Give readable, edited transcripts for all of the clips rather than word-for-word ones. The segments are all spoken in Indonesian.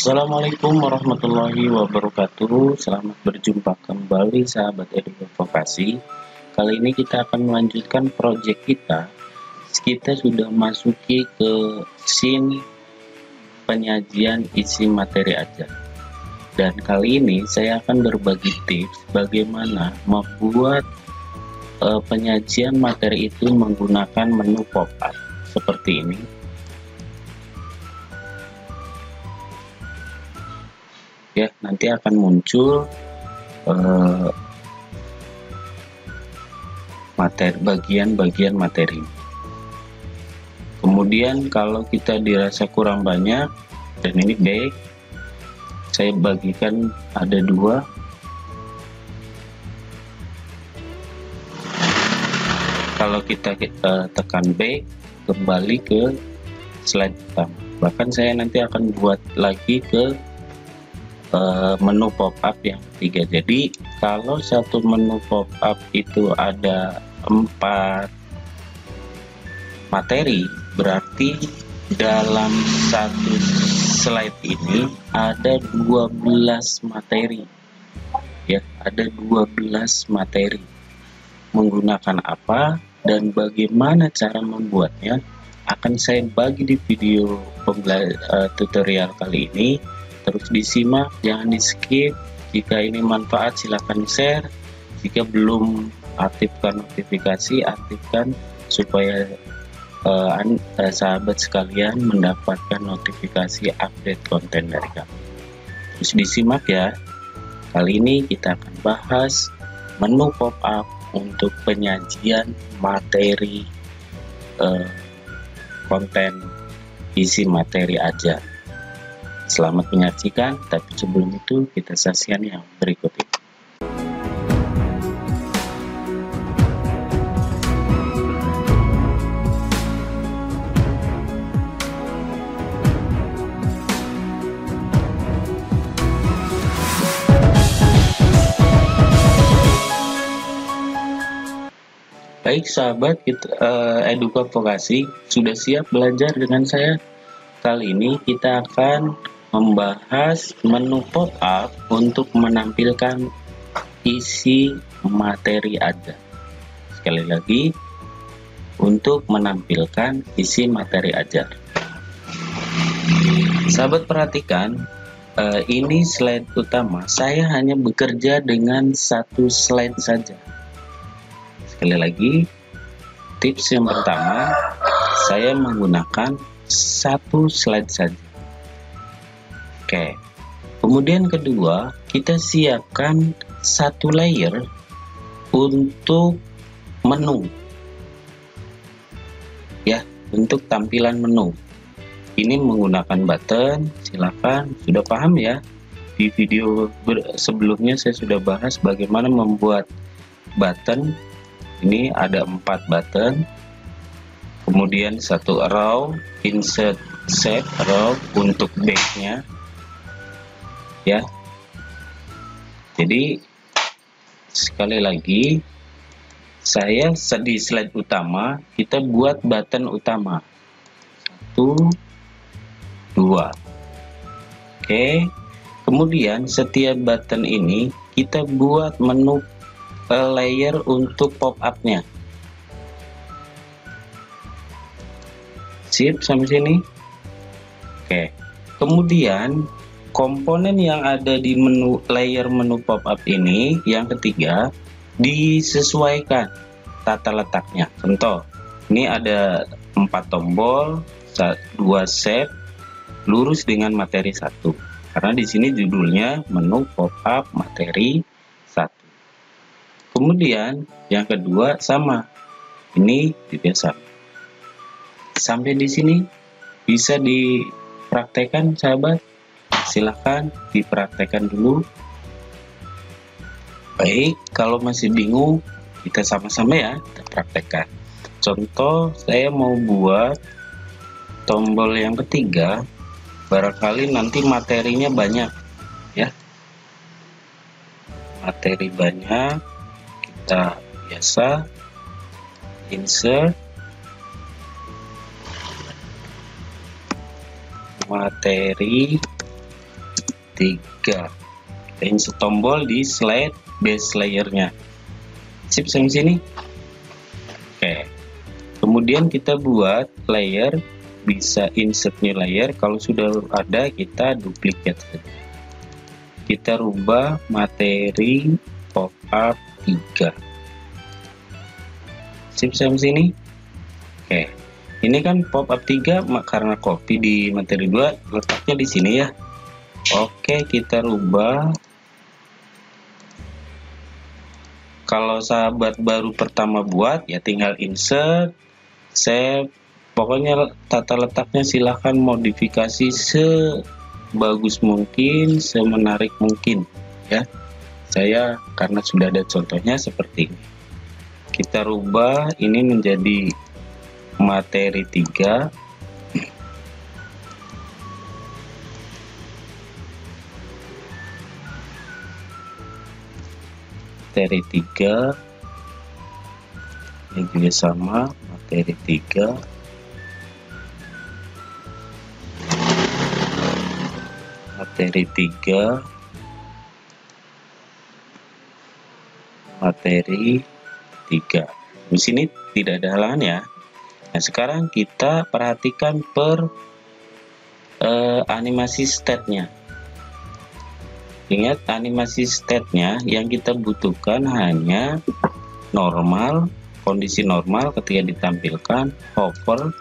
Assalamualaikum warahmatullahi wabarakatuh. Selamat berjumpa kembali sahabat Eduka Vokasi. Kali ini kita akan melanjutkan proyek kita. Kita sudah masuki ke scene penyajian isi materi ajar. Dan kali ini saya akan berbagi tips bagaimana membuat penyajian materi itu menggunakan menu pop-up seperti ini. Ya, nanti akan muncul bagian-bagian materi. Kemudian kalau kita dirasa kurang banyak, dan ini baik, saya bagikan ada dua. Kalau kita tekan back, kembali ke slide pertama. Bahkan saya nanti akan buat lagi ke menu pop-up yang ketiga. Jadi kalau satu menu pop-up itu ada 4 materi, berarti dalam satu slide ini ada 12 materi. Ya, ada 12 materi. Menggunakan apa dan bagaimana cara membuatnya akan saya bagi di video tutorial kali ini. Terus disimak, jangan di skip. Jika ini manfaat silahkan share. Jika belum aktifkan notifikasi, aktifkan supaya sahabat sekalian mendapatkan notifikasi update konten dari kami. Terus disimak ya. Kali ini kita akan bahas menu pop-up untuk penyajian materi konten isi materi ajar. Selamat menyaksikan, tapi sebelum itu kita saksikan yang berikut ini. Baik sahabat, Eduka Vokasi sudah siap belajar dengan saya? Kali ini kita akan membahas menu pop-up untuk menampilkan isi materi ajar. Sekali lagi, untuk menampilkan isi materi ajar. Sahabat perhatikan, ini slide utama. Saya hanya bekerja dengan satu slide saja. Sekali lagi, tips yang pertama, saya menggunakan satu slide saja. Oke. Kemudian kedua, kita siapkan satu layer untuk menu. Ya, untuk tampilan menu. Ini menggunakan button, silakan. Sudah paham ya? Di video sebelumnya saya sudah bahas bagaimana membuat button. Ini ada 4 button. Kemudian satu row, insert set row untuk backnya. Ya, jadi sekali lagi saya di slide utama kita buat button utama 1, 2. Oke, kemudian setiap button ini kita buat menu layer untuk pop-up-nya. Sip sampai sini. Oke, kemudian komponen yang ada di menu layer menu pop-up ini yang ketiga disesuaikan tata letaknya. Contoh, ini ada 4 tombol, 2 shape lurus dengan materi 1. Karena di sini judulnya menu pop-up materi 1. Kemudian yang kedua sama. Ini juga sama. Sampai di sini bisa dipraktekkan sahabat. Silahkan dipraktekkan dulu. Baik, kalau masih bingung kita sama-sama ya kita praktekkan. Contoh, saya mau buat tombol yang ketiga, barangkali nanti materinya banyak ya. Materi banyak, kita biasa insert materi 3. Kita insert tombol di slide base layernya. Sip sampai sini. Oke. Kemudian kita buat layer, bisa insert new layer. Kalau sudah ada, kita duplicate saja. Kita rubah materi pop-up 3. Sip sampai sini. Oke. Ini kan pop-up 3 karena copy di materi 2, letaknya di sini ya. Oke, kita rubah. Kalau sahabat baru pertama buat, ya tinggal insert, save. Pokoknya tata letaknya silahkan modifikasi sebagus mungkin, semenarik mungkin ya. Saya karena sudah ada contohnya seperti ini. Kita rubah ini menjadi materi 3. Materi 3 ini juga sama, materi 3. Materi 3, materi 3. Di sini tidak ada halangan ya. Nah, sekarang kita perhatikan per animasi state-nya. Ingat, animasi state-nya yang kita butuhkan hanya normal, kondisi normal ketika ditampilkan, hover,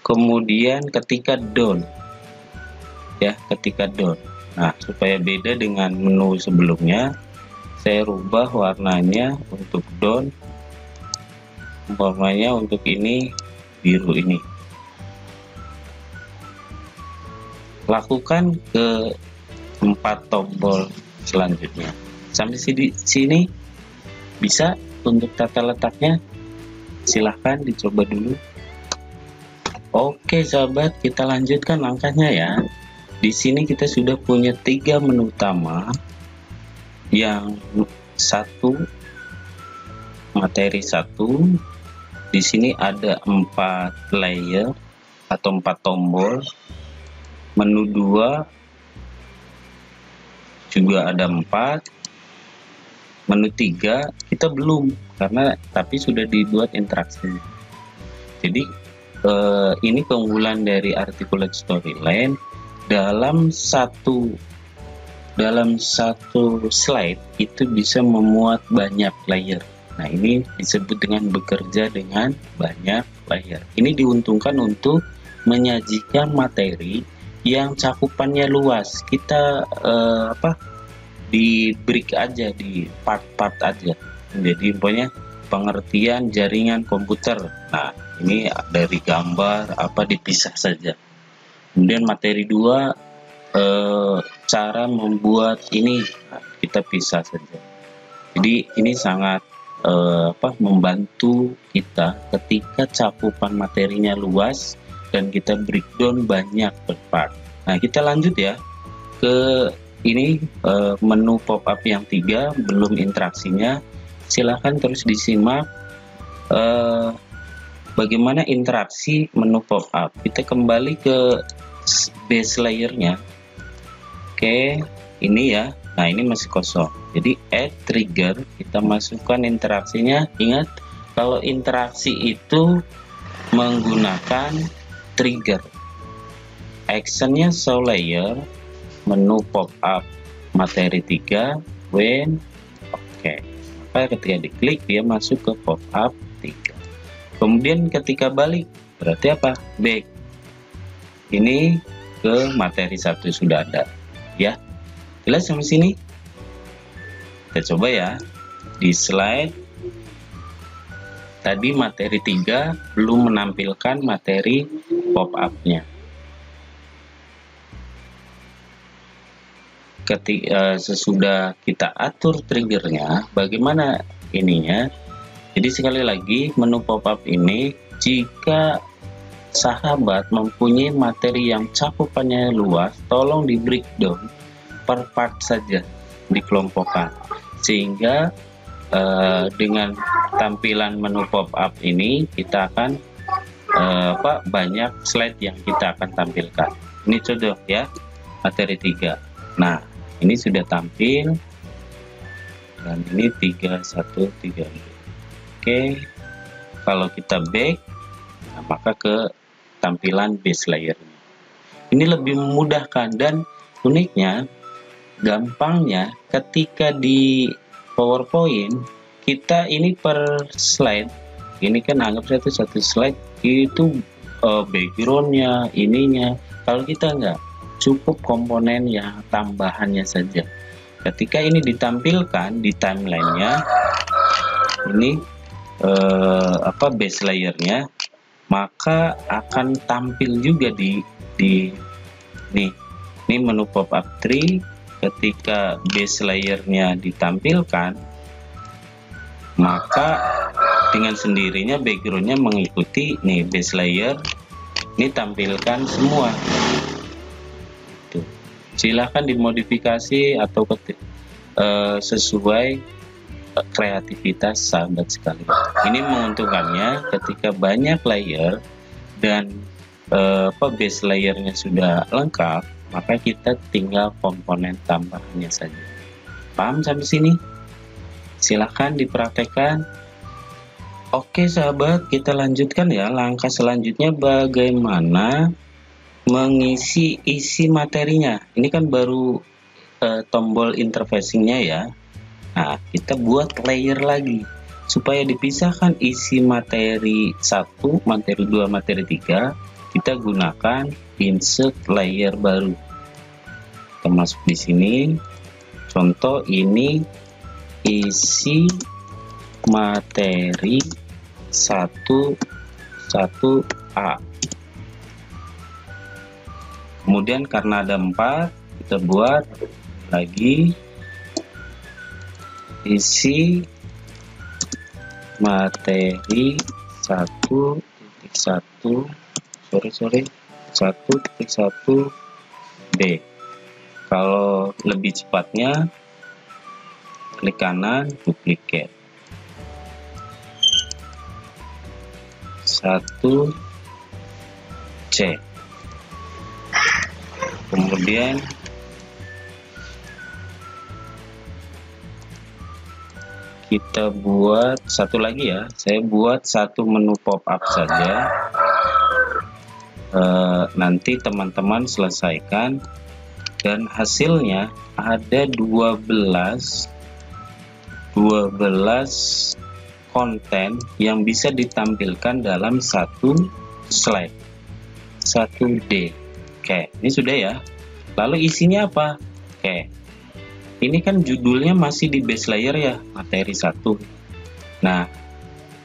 kemudian ketika down ya, ketika down. Nah, supaya beda dengan menu sebelumnya, saya rubah warnanya untuk down, umpamanya untuk ini biru ini. Lakukan ke 4 tombol selanjutnya. Sampai sini bisa untuk tata letaknya, silahkan dicoba dulu. Oke sahabat, kita lanjutkan langkahnya ya. Di sini kita sudah punya 3 menu utama. Yang satu, materi 1, di sini ada 4 layer atau 4 tombol. Menu 2 juga ada 4. Menu 3 kita belum, karena tapi sudah dibuat interaksi. Jadi ini keunggulan dari Articulate Storyline. Dalam satu slide itu bisa memuat banyak layer. Nah, ini disebut dengan bekerja dengan banyak layer. Ini diuntungkan untuk menyajikan materi yang cakupannya luas. Kita di break aja, di part-part aja. Jadi pokoknya pengertian jaringan komputer. Nah, ini dari gambar apa dipisah saja. Kemudian materi 2, cara membuat ini, nah, kita pisah saja. Jadi ini sangat membantu kita ketika cakupan materinya luas dan kita breakdown banyak per part. Nah, kita lanjut ya ke ini menu pop-up yang 3, belum interaksinya. Silahkan terus disimak bagaimana interaksi menu pop-up. Kita kembali ke base layernya. Oke, ini ya. Nah, ini masih kosong. Jadi add trigger, kita masukkan interaksinya. Ingat, kalau interaksi itu menggunakan trigger. Actionnya show layer, menu pop-up materi 3, when. Oke, maka ketika diklik dia masuk ke pop-up 3. Kemudian ketika balik berarti apa? Back. Ini ke materi 1 sudah ada ya. Jelas sampai sini? Kita coba ya. Di slide tadi materi 3 belum menampilkan materi pop-up-nya. Ketika sesudah kita atur triggernya, bagaimana ininya? Jadi sekali lagi, menu pop-up ini jika sahabat mempunyai materi yang cakupannya luas, tolong di breakdown per part saja, dikelompokkan, sehingga dengan tampilan menu pop-up ini kita akan banyak slide yang kita akan tampilkan. Ini contoh ya, materi 3. Nah, ini sudah tampil dan ini 3132. Oke, kalau kita back, nah, maka ke tampilan base layer. Ini lebih memudahkan dan uniknya, gampangnya ketika di PowerPoint kita ini per slide, ini kan anggap satu slide itu backgroundnya, ininya. Kalau kita nggak, cukup komponen yang tambahannya saja. Ketika ini ditampilkan di timelinenya, ini base layernya, maka akan tampil juga di nih. Ini menu pop-up tree. Ketika base layernya ditampilkan, maka dengan sendirinya backgroundnya mengikuti nih base layer. Ini tampilkan semua. Tuh. Silahkan dimodifikasi atau sesuai kreativitas sahabat sekalian. Ini menguntungkannya ketika banyak layer dan base layernya sudah lengkap, maka kita tinggal komponen tambahannya saja. Paham sampai sini? Silahkan dipraktekkan. Oke sahabat, kita lanjutkan ya. Langkah selanjutnya bagaimana mengisi isi materinya. Ini kan baru tombol interfacingnya ya. Nah, kita buat layer lagi supaya dipisahkan isi materi 1, materi 2, materi 3. Kita gunakan insert layer baru. Kita masuk di sini. Contoh ini isi materi 1A. Kemudian karena ada 4, kita buat lagi isi materi 1.1 1.1B. Kalau lebih cepatnya, klik kanan, duplicate 1C. Kemudian kita buat satu lagi ya. Saya buat satu menu pop-up saja. Nanti teman-teman selesaikan, dan hasilnya ada 12 konten yang bisa ditampilkan dalam satu slide 1D. Oke, ini sudah ya. Lalu isinya apa? Oke, ini kan judulnya masih di base layer ya, materi 1. Nah,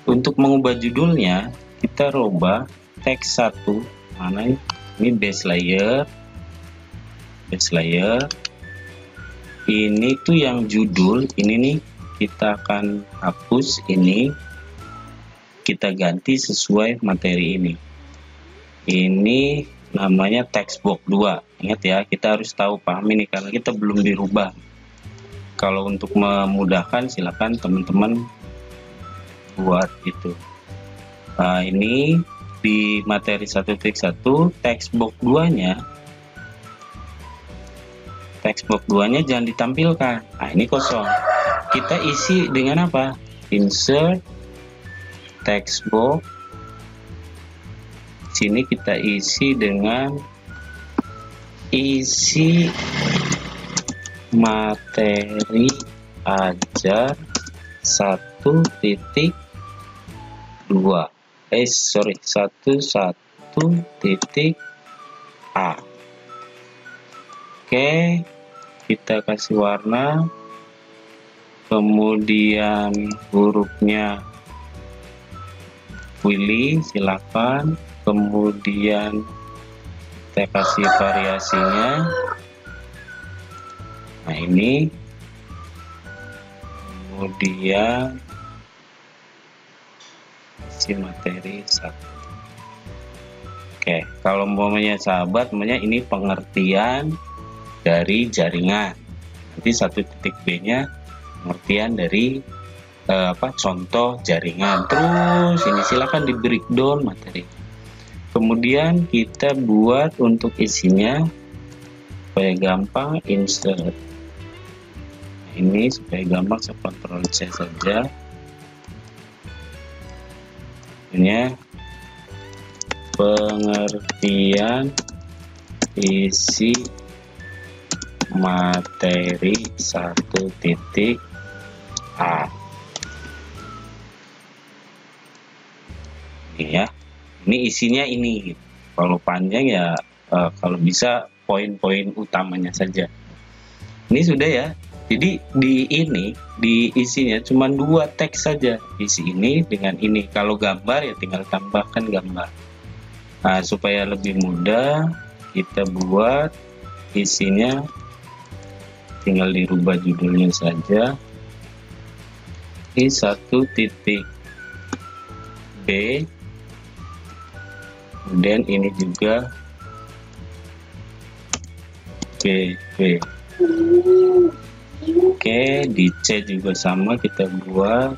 untuk mengubah judulnya, kita rubah teks 1. Mana ini base layer. Ini tuh yang judul, ini nih kita akan hapus, ini kita ganti sesuai materi ini. Ini namanya text box 2. Ingat ya, kita harus tahu, paham ini karena kita belum dirubah. Kalau untuk memudahkan, silakan teman-teman buat itu. Nah, ini di materi 1.1 text box 2-nya jangan ditampilkan. Nah, ini kosong. Kita isi dengan apa? Insert text box. Sini kita isi dengan isi materi ajar 1.2. 1.A. Oke, kita kasih warna, kemudian hurufnya pilih, silakan, kemudian kita kasih variasinya. Nah, ini kemudian isi materi 1. Oke, kalau umpamanya sahabat, ini pengertian dari jaringan. Nanti 1.B-nya pengertian dari contoh jaringan. Terus ini silakan di breakdown materi. Kemudian kita buat untuk isinya supaya gampang, insert. Ini supaya gampang, saya Ctrl C saja. Ini pengertian isi materi 1.a. Ini ya, ini isinya ini. Kalau panjang ya kalau bisa poin-poin utamanya saja. Ini sudah ya. Jadi di isinya cuma 2 teks saja, isi ini dengan ini. Kalau gambar ya tinggal tambahkan gambar. Nah, supaya lebih mudah kita buat isinya, tinggal dirubah judulnya saja. Ini 1.b, kemudian ini juga b. Oke, di C juga sama, kita buat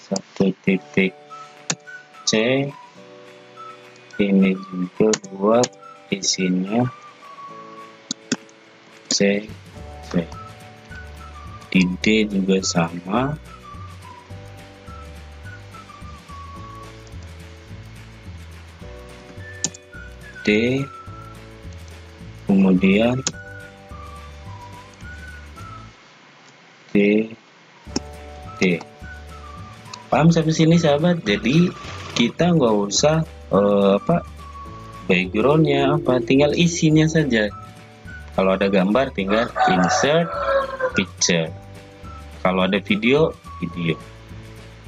1.c. Ini juga buat isinya C. Di D juga sama. D, kemudian D. Paham sampai sini sahabat? Jadi kita nggak usah backgroundnya tinggal isinya saja. Kalau ada gambar tinggal insert picture, kalau ada video.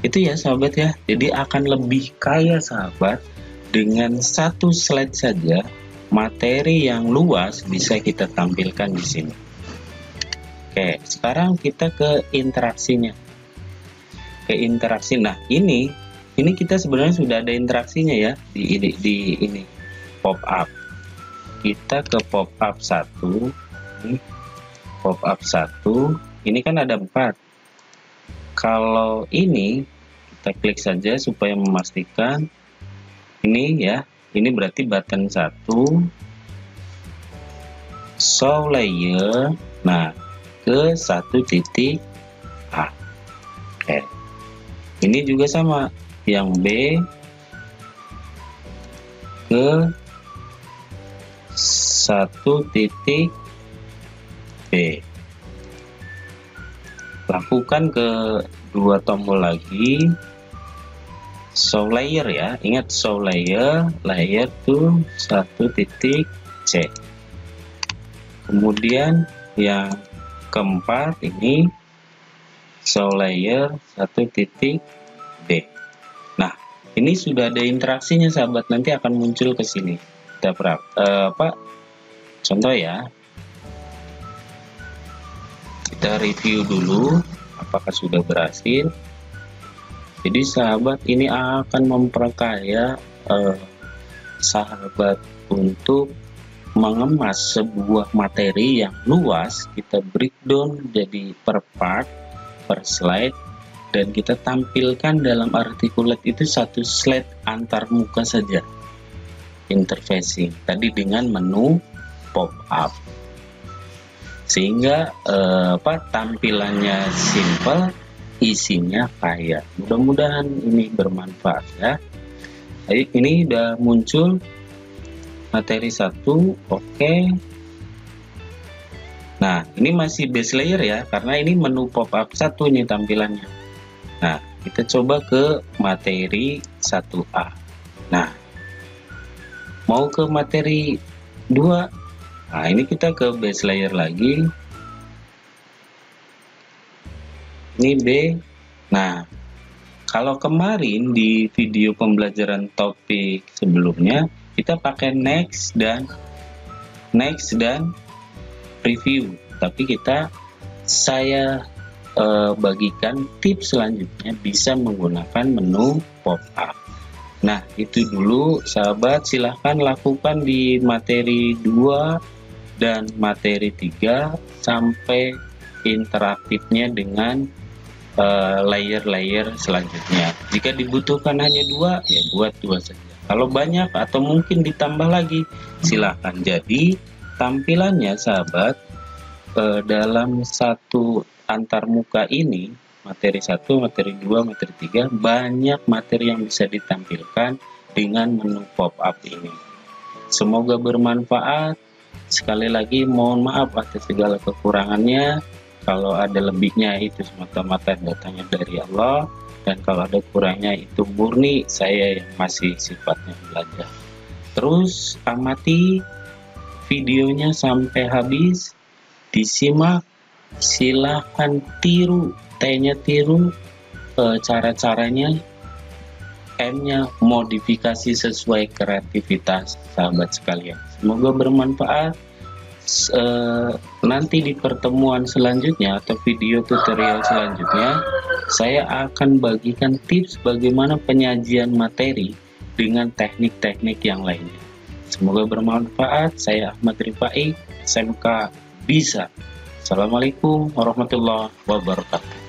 Itu ya sahabat ya. Jadi akan lebih kaya sahabat, dengan satu slide saja materi yang luas bisa kita tampilkan di sini. Oke, sekarang kita ke interaksinya. Nah, ini kita sebenarnya sudah ada interaksinya ya di ini pop up. Kita ke pop up 1. Pop up 1 ini kan ada 4. Kalau ini kita klik saja supaya memastikan ini ya. Ini berarti button 1 show layer. Nah, ke 1.a. Oke. Ini juga sama, yang B ke 1.b. Lakukan ke 2 tombol lagi, show layer ya. Ingat show layer to 1.c. Kemudian yang keempat ini show layer 1.b. Nah, ini sudah ada interaksinya sahabat, nanti akan muncul ke sini. Kita contoh ya. Kita review dulu apakah sudah berhasil. Jadi sahabat, ini akan memperkaya sahabat untuk mengemas sebuah materi yang luas. Kita breakdown jadi per part, per slide, dan kita tampilkan dalam Articulate itu satu slide antar muka saja, interfacing tadi dengan menu pop up, sehingga tampilannya simple, isinya kaya. Mudah-mudahan ini bermanfaat ya. Ini udah muncul materi 1. Oke. Nah, ini masih base layer ya, karena ini menu pop up 1 nih tampilannya. Nah, kita coba ke materi 1A. Nah, mau ke materi 2. Nah, ini kita ke base layer lagi. Ini B. Nah, kalau kemarin di video pembelajaran topik sebelumnya kita pakai next dan review, tapi saya bagikan tips selanjutnya bisa menggunakan menu pop up. Nah, itu dulu sahabat, silahkan lakukan di materi 2 dan materi 3 sampai interaktifnya dengan layer-layer selanjutnya. Jika dibutuhkan hanya 2, ya buat 2 saja. Kalau banyak atau mungkin ditambah lagi, silahkan. Jadi tampilannya sahabat, dalam satu antarmuka ini, materi 1, materi 2, materi 3, banyak materi yang bisa ditampilkan dengan menu pop-up ini. Semoga bermanfaat. Sekali lagi mohon maaf atas segala kekurangannya. Kalau ada lebihnya itu semata-mata datangnya dari Allah, dan kalau ada kurangnya itu murni saya yang masih sifatnya belajar. Terus amati videonya sampai habis, disimak, silahkan tiru, T-nya tiru, cara-caranya, M-nya modifikasi sesuai kreativitas sahabat sekalian. Semoga bermanfaat. Nanti di pertemuan selanjutnya atau video tutorial selanjutnya, saya akan bagikan tips bagaimana penyajian materi dengan teknik-teknik yang lainnya. Semoga bermanfaat. Saya Ahmad Rifai, SMK Bisa. Assalamualaikum warahmatullahi wabarakatuh.